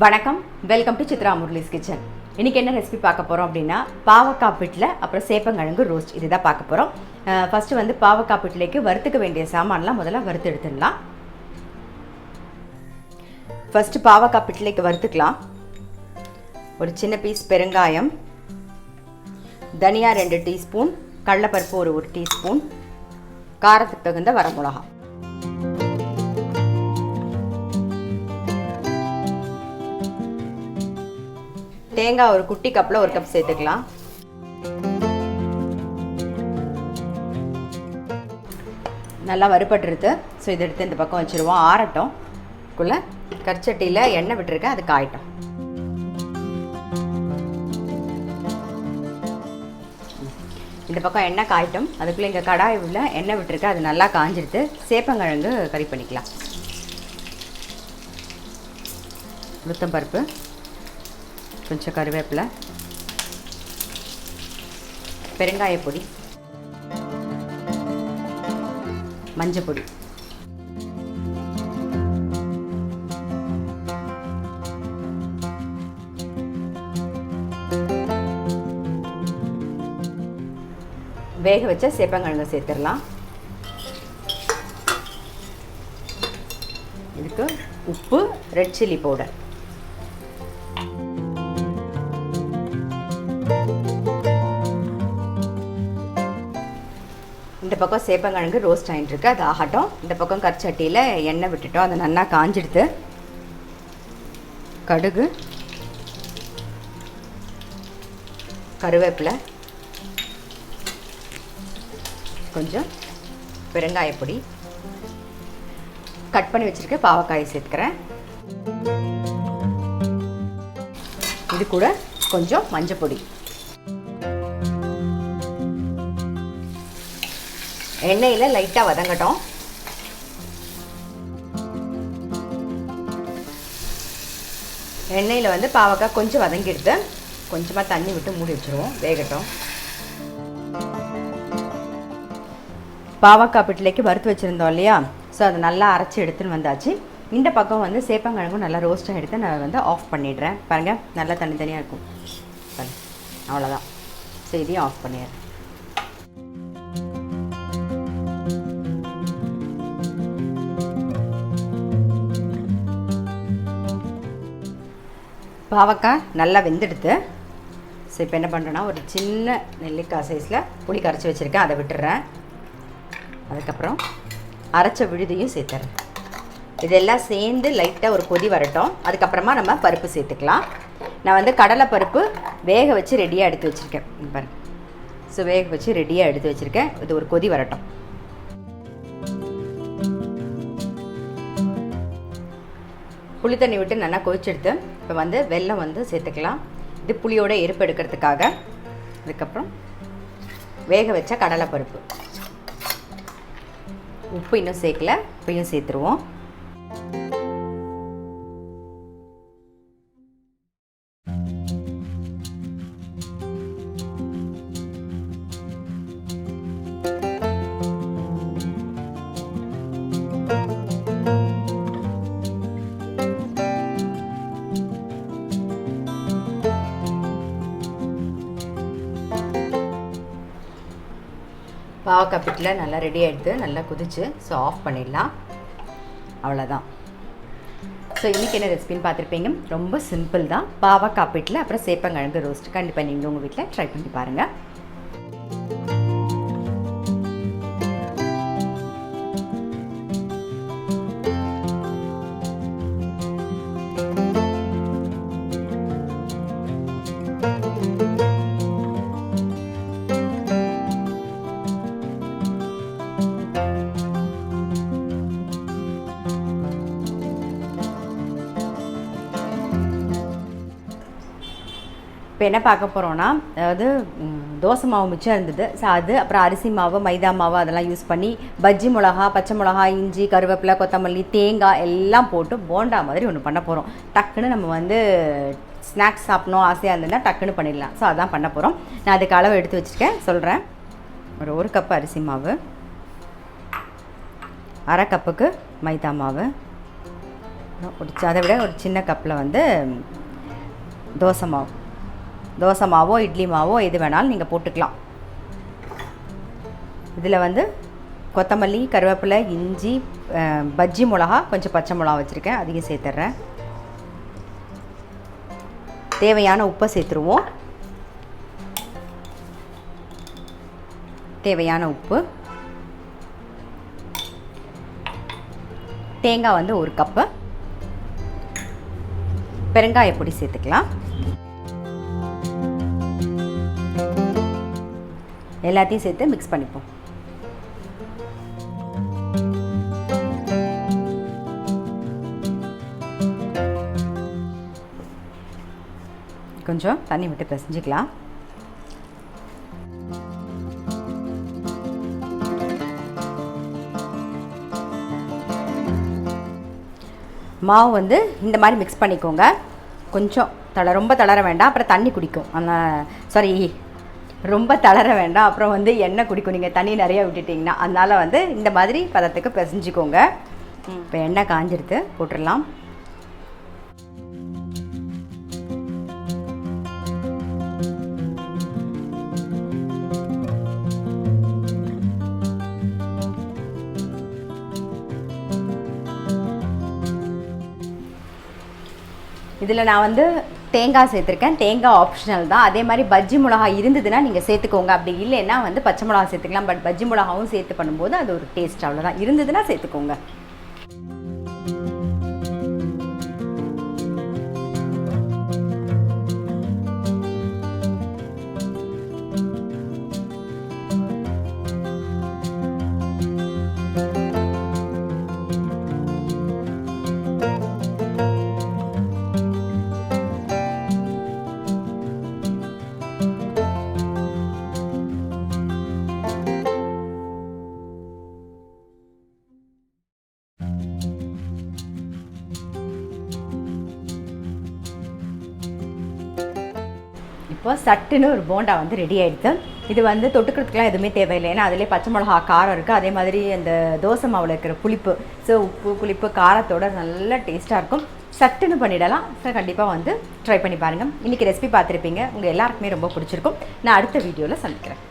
வணக்கம், welcome to Chitra Murali's kitchen. இன்றைக்கி என்ன ரெசிபி பார்க்க போகிறோம் அப்படின்னா பாவக்காய் பிட்லை அப்புறம் சேப்பங்கிழங்கு ரோஸ்ட் இது தான் பார்க்க போகிறோம். ஃபஸ்ட்டு வந்து பாவக்காய் பிட்லைக்கு வறுத்துக்க வேண்டிய சாமான்லாம் முதல்ல வறுத்து எடுத்துடலாம். ஃபஸ்ட்டு பாவக்காய் பிட்லைக்கு வறுத்துக்கலாம். ஒரு சின்ன பீஸ் பெருங்காயம், தனியா 2 டீஸ்பூன், கடலைப்பருப்பு ஒரு டீஸ்பூன், காரத்துக்கு தகுந்த வரமிளகா, தேங்காய் ஒரு குட்டி கப்பில் 1 கப் சேர்த்துக்கலாம். நல்லா வறுபட்டுருது. ஸோ இதை எடுத்து இந்த பக்கம் வச்சுருவோம். ஆறட்டும். குள்ளே கற்சட்டியில் எண்ணெய் விட்டுருக்கேன், அது காயட்டும். இந்த பக்கம் எண்ணெய் காயட்டும். அதுக்குள்ளே இங்கே கடாய் உள்ள எண்ணெய் விட்டுருக்கேன், அது நல்லா காஞ்சிடுது. சேப்பங்கிழங்கு கறி பண்ணிக்கலாம். உளுத்தம்பருப்பு, கொஞ்சம் கருவேப்பிலை, பெருங்காயப்பொடி, மஞ்சப்பொடி, வேக வச்ச சேப்பங்கிழங்கு சேர்த்துடலாம். இதுக்கு உப்பு, ரெட் சில்லி பவுடர், இந்த பக்கம் சேப்பங்கிழங்கு ரோஸ்ட் ஆகிட்டு இருக்கு, அது ஆகட்டும். இந்த பக்கம் கற்சட்டியில் எண்ணெய் விட்டுட்டோம், அது நல்லா காஞ்சிடுது. கடுகு, கருவேப்பிலை, கொஞ்சம் பெருங்காயப்பொடி, கட் பண்ணி வச்சுருக்க பாவக்காயை சேர்த்துக்கிறேன். இது கூட கொஞ்சம் மஞ்சப்பொடி. எண்ணெயில் லைட்டாக வதங்கட்டும். எண்ணெயில் வந்து பாவக்காய் கொஞ்சம் வதங்கிடுது. கொஞ்சமாக தண்ணி விட்டு மூடி வச்சுருவோம், வேகட்டும். பாவக்காய் பிட்லைக்கு வறுத்து வச்சுருந்தோம் இல்லையா, ஸோ அதை நல்லா அரைச்சி எடுத்துன்னு வந்தாச்சு. இந்த பக்கம் வந்து சேப்பங்கிழங்கும் நல்லா ரோஸ்ட்டாக எடுத்து நான் வந்து ஆஃப் பண்ணிடுறேன். பாருங்கள், நல்லா தனித்தனியாக இருக்கும். அவ்வளோதான். ஸோ இதையும் ஆஃப் பண்ணிடுறேன். பாவக்காய் நல்லா வெந்தெடுத்து. ஸோ இப்போ என்ன பண்ணுறேன்னா, ஒரு சின்ன நெல்லிக்காய் சைஸில் புளி கரைச்சி வச்சுருக்கேன், அதை விட்டுடுறேன். அதுக்கப்புறம் அரைச்ச விழுதையும் சேர்த்துறேன். இதெல்லாம் சேர்ந்து லைட்டாக ஒரு கொதி வரட்டும். அதுக்கப்புறமா நம்ம பருப்பு சேர்த்துக்கலாம். நான் வந்து கடலைப்பருப்பு வேக வச்சு ரெடியாக எடுத்து வச்சுருக்கேன். பாருங்க, ஸோ வேக வச்சு ரெடியாக எடுத்து வச்சுருக்கேன். இது ஒரு கொதி வரட்டும். புளி தண்ணி விட்டு நல்லா கொதிச்செடுத்து இப்போ வந்து வெல்லம் வந்து சேர்த்துக்கலாம். இது புளியோட எரிப்பு எடுக்கிறதுக்காக. அதுக்கப்புறம் வேக வச்ச கடலைப்பருப்பு, உப்பு இன்னும் சேர்க்கல, உப்பையும் சேர்த்துருவோம். பாவக்காய் பிட்ல நல்லா ரெடி ஆகிடுது, நல்லா குதிச்சு. ஸோ ஆஃப் பண்ணிடலாம். அவ்வளோதான். ஸோ இன்றைக்கி என்ன ரெசிபின்னு பார்த்துருப்பீங்க. ரொம்ப சிம்பிள் தான். பாவக்காய் பிட்ல அப்புறம் சேப்பங்கிழங்கு ரோஸ்ட் கண்டிப்பாக நீங்கள் உங்கள் வீட்டில் ட்ரை பண்ணி பாருங்கள். இப்போ என்ன பார்க்க போகிறோன்னா, அதாவது தோசை மாவு மிச்சம் இருந்தது. ஸோ அது அப்புறம் அரிசி மாவு, மைதா மாவு அதெல்லாம் யூஸ் பண்ணி பஜ்ஜி மிளகா, பச்சை மிளகா, இஞ்சி, கருவேப்பிலை, கொத்தமல்லி, தேங்காய் எல்லாம் போட்டு போண்டா மாதிரி ஒன்று பண்ண போகிறோம். டக்குன்னு நம்ம வந்து ஸ்நாக்ஸ் சாப்பிடணும் ஆசையாக இருந்ததுன்னா டக்குன்னு பண்ணிடலாம். ஸோ அதான் பண்ண போகிறோம். நான் அதுக்கு அளவு எடுத்து வச்சுருக்கேன், சொல்கிறேன். ஒரு கப் அரிசி மாவு, அரை கப்புக்கு மைதா மாவு, அதை விட ஒரு சின்ன கப்பில் வந்து தோசை மாவோ இட்லி மாவோ எது வேணாலும் நீங்கள் போட்டுக்கலாம். இதில் வந்து கொத்தமல்லி, கருவேப்பிலை, இஞ்சி, பஜ்ஜி மிளகா, கொஞ்சம் பச்சை மிளகா வச்சுருக்கேன், அதையும் சேர்த்துட்றேன். தேவையான உப்பை சேர்த்துருவோம். தேவையான உப்பு. தேங்காய் வந்து 1 கப்பு. பெருங்காய பொடி சேர்த்துக்கலாம். எல்லாத்தையும் சேர்த்து மிக்ஸ் பண்ணிப்போம். கொஞ்சம் தண்ணி விட்டு பிசைஞ்சிக்கலாம். மாவு வந்து இந்த மாதிரி மிக்ஸ் பண்ணிக்கோங்க. கொஞ்சம் ரொம்ப தளர வேண்டாம், அப்புறம் தண்ணி குடிக்கும். ரொம்ப தளர வேண்டாம், அப்புறம் வந்து எண்ணெய் குடிக்கும் நீங்கள் தண்ணி நிறையா விட்டுட்டிங்கன்னா. அதனால் வந்து இந்த மாதிரி பதத்துக்கு பிசைஞ்சிக்கோங்க. இப்போ எண்ணெய் காஞ்சிருத்து போட்டுடலாம். இதில் நான் வந்து தேங்காய் சேர்த்துருக்கேன். தேங்காய் ஆப்ஷனல் தான். அதே மாதிரி பஜ்ஜி மிளகா இருந்ததுன்னா நீங்கள் சேர்த்துக்கோங்க. அப்படி இல்லைன்னா வந்து பச்சை மிளகா சேர்த்துக்கலாம். பட் பஜ்ஜி மிளகாவும் சேர்த்து பண்ணும்போது அது ஒரு டேஸ்ட், அவ்வளோதான். இருந்ததுன்னா சேர்த்துக்கோங்க. இப்போ சட்டுன்னு ஒரு போண்டா வந்து ரெடி ஆகிடுது. இது வந்து தொட்டுக்கிறதுக்குலாம் எதுவுமே தேவையில்லை, ஏன்னா அதிலே பச்சை மிளகா காரம் இருக்குது. அதே மாதிரி அந்த தோசை மாவில் இருக்கிற புளிப்பு, ஸோ உப்பு புளிப்பு காரத்தோட நல்ல டேஸ்ட்டாக இருக்கும். சட்டுன்னு பண்ணிடலாம். ஸோ கண்டிப்பாக வந்து ட்ரை பண்ணி பாருங்கள். இன்றைக்கி ரெசிபி பார்த்துருப்பீங்க, உங்கள் எல்லாருக்குமே ரொம்ப பிடிச்சிருக்கும். நான் அடுத்த வீடியோவில் சந்திக்கிறேன்.